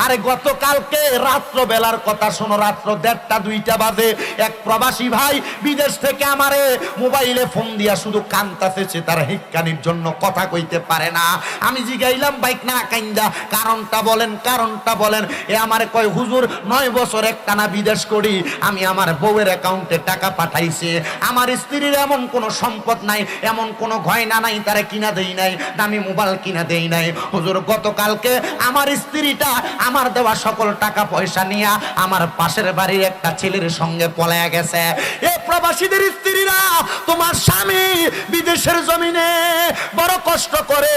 আরে গতকালকে রাত্র বেলার কথা শোনো, রাত্র 1:30-2টা বাজে এক প্রবাসী ভাই বিদেশ থেকে আমারে মোবাইলে ফোন দিয়া শুধু কান্তাতেছে, তার হিক্কানির জন্য কথা কইতে পারে না। আমি জিগাইলাম বাইক না কাইন্দা কারণটা বলেন, কারণটা বলেন। এ আমারে কয় হুজুর 9 বছর একটানা বিদেশ করি, আমি আমার বউয়ের অ্যাকাউন্টে টাকা পাঠাইছি, আমার স্ত্রীর এমন কোনো সম্পদ নাই, এমন কোনো গয়না নাই, তারে কিনা দেই নাই, দামি মোবাইল কিনা দেই নাই। হুজুর গতকালকে আমার স্ত্রীটা আমার দেওয়া সকল টাকা পয়সা নিয়ে আমার পাশের বাড়ির একটা ছেলের সঙ্গে পলায়া গেছে। এ প্রবাসীদের স্ত্রীরা, তোমার স্বামী বিদেশের জমিনে বড় কষ্ট করে,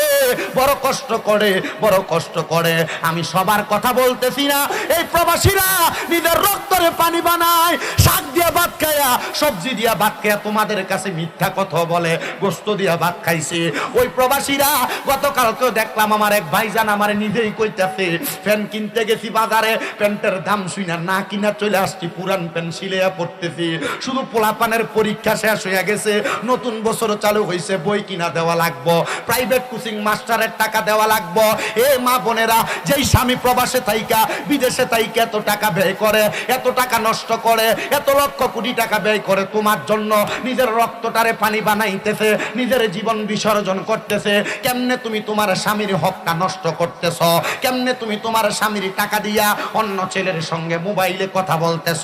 বড় কষ্ট করে, বড় কষ্ট করে। আমি সবার কথা বলতেছি না, এই প্রবাসীরা নিজের রক্তরে পানি বানায়, শাক দিয়া ভাত খায়া, সবজি দিয়া ভাত খায়া তোমাদের কাছে মিথ্যা কথা বলে, গোস্ত দিয়া ভাত খাইছে। ওই প্রবাসীরা গতকালকেও দেখলাম আমার এক ভাইজান আমার নিজেই কইতাছে, প্যান্ট কিনতে গেছি বাজারে, প্যান্টের দাম শুইনা না কিনা চলে আসছি, পুরান প্যান্ট সিলাইয়া পড়তেছি। শুধু পোলাপানের পরীক্ষা শেষ হয়ে গেছে, নতুন বছর চালু হয়েছে, বই কিনা দেওয়া লাগবো, প্রাইভেট কোচিং মাস্টারের টাকা দেওয়া লাগবো। এ মা বোনেরা, যেই স্বামী প্রবাসে থাইকা বিদেশে থাইকা এত টাকা ব্যয় করে, এত টাকা নষ্ট করে, এত লক্ষ কোটি টাকা ব্যয় করে তোমার জন্য, নিজের রক্তটারে পানি বানাইতেছে, নিজের জীবন বিসর্জন করতেছে, কেমনে তুমি তোমার স্বামীর হকটা নষ্ট করতেছ? কেমনে তুমি তোমার স্বামীর টাকা দিয়া অন্য ছেলের সঙ্গে মোবাইলে কথা বলতেছ?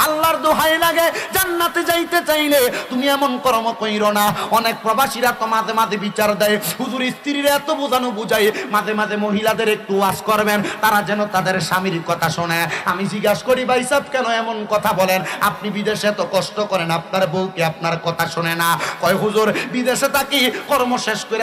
আল্লাহর দোহাই লাগে, জান্নাতে যাইতে চাইলে তুমি এমন কর্ম কইরো না। অনেক প্রবাসীরা তো মাঝে মাঝে বিচার দেয়, হুজুর স্ত্রীরা এত বোঝানো বুঝাই, মাঝে মাঝে মহিলাদের একটু ওয়াজ করবেন, তারা যেন তাদের স্বামীর কথা শোনে। আমি জিজ্ঞাসা করি, ভাই সাহেব কেন এমন কথা বলেন? আপনি বিদেশে এত কষ্ট করেন, আপনার বউকে আপনার কথা শোনে না? কয় হুজুর বিদেশে থাকি, কর্ম শেষ করে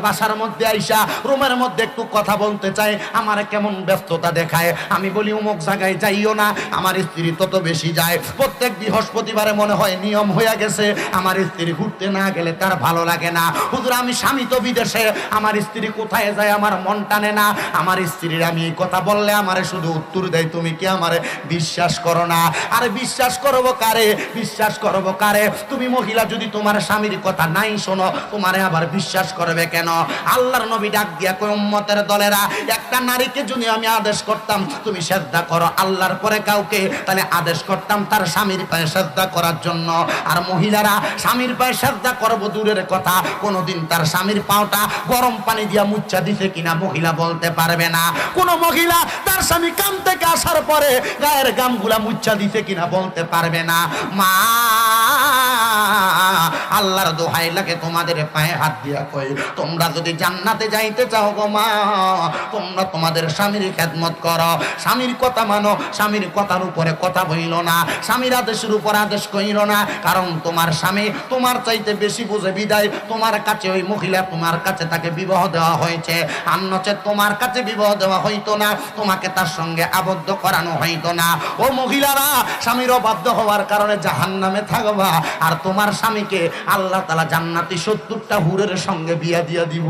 বাসার মধ্যে আইসা রুমের মধ্যে একটু কথা বলতে চাই, আমার কেমন ব্যস্ততা দেখায়। আমি বলি অমুক জায়গায় যাইও না, আমার স্ত্রী তত বেশি যায়। প্রত্যেক বৃহস্পতিবারে মনে হয় নিয়ম হয়ে গেছে, আমার স্ত্রী ঘুরতে না গেলে তার ভালো লাগে না। হুজুর আমি স্বামী তো বিদেশে, আমার স্ত্রী কোথায় যায় আমার মন টানে না। আমার স্ত্রীর আমি এই কথা বললে আমারে শুধু উত্তর দেয়, তুমি কি আমারে বিশ্বাস করো না? আরে বিশ্বাস করবো কারে, বিশ্বাস করবো কারে? তুমি মহিলা যদি তোমার স্বামীর কথা নাই শোনো, তোমারে আবার বিশ্বাস করবে কেন? আল্লাহর নবী ডাক দিয়া কই, উম্মতের দলেরা, একটা নারীকে যদি আমি আদেশ করতাম তুমি সেজদা করো আল্লাহর পরে কাউকে, তাহলে আদেশ করতাম তার স্বামীর পায়ে সেজদা করার জন্য। আর মহিলারা স্বামীর পায়ে সেজদা করবো দূরের কথা, কোনোদিন তার স্বামীর পাওটা গরম পানি দিয়া মুচ্ছা দিছে কিনা মহিলা বলতে পারবে না। কোন মহিলা তার স্বামী কাম থেকে আসার পরে গায়ের গামগুলা মুচ্ছা দিছে কিনা বলতে পারবে না। মা আল্লাহর দোহাই লাগে, তোমাদের পায়ে হাত দিয়া কই, তোমরা যদি জান্নাতে যাইতে চাও গো মা, তোমরা তোমাদের স্বামীর খেদমত করো, স্বামীর কথা মানো, স্বামীর কথার উপরে কথা বইল না, স্বামীর আদেশের উপর আদেশ কইল না। কারণ তোমার স্বামী তোমার চাইতে বেশি বুঝে বিদায় তোমার কাছে ওই মহিলা, তোমার কাছে তাকে বিবাহ দেওয়া হয়েছে। আর নচেত তোমার কাছে বিবাহ দেওয়া হইতো না, তোমাকে তার সঙ্গে আবদ্ধ করানো হইতো না। ও মহিলারা, স্বামীর অবাধ্য হওয়ার কারণে জাহান্নামে থাকবা, আর তোমার স্বামীকে আল্লাহ তাআলা জান্নাতি 70টা হুরের সঙ্গে বিয়া দিয়া দিব।